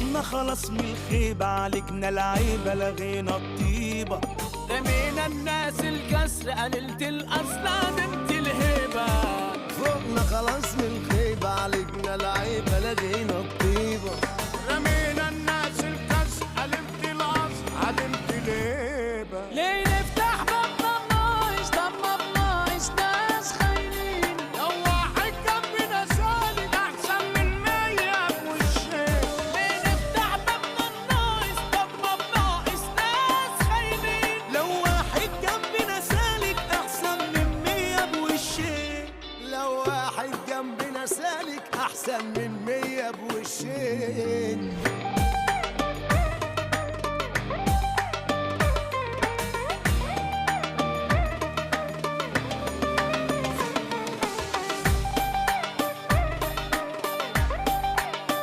فوقنا خلاص من الخيبة، عالجنا العيبة لغينا الطيبة. رمينا الناس الكسر قللت الأصل عدمت الهيبة. فوقنا خلاص من الخيبة، عالجنا العيبة لغينا الطيبة. رمينا الناس الكسر قللت الأصل عدمت الهيبة. ليه نفتح بابنا بناقش؟ طب ما بناقش ناس خاينين. لو واحد جنبنا سالك أحسن من 100 بوشين. ليه نفتح بابنا بناقش؟ طب ما بناقش ناس خاينين. لو واحد جنبنا سالك أحسن من 100 بوشين. لو واحد جنبنا سالك أحسن من 100 بوشين.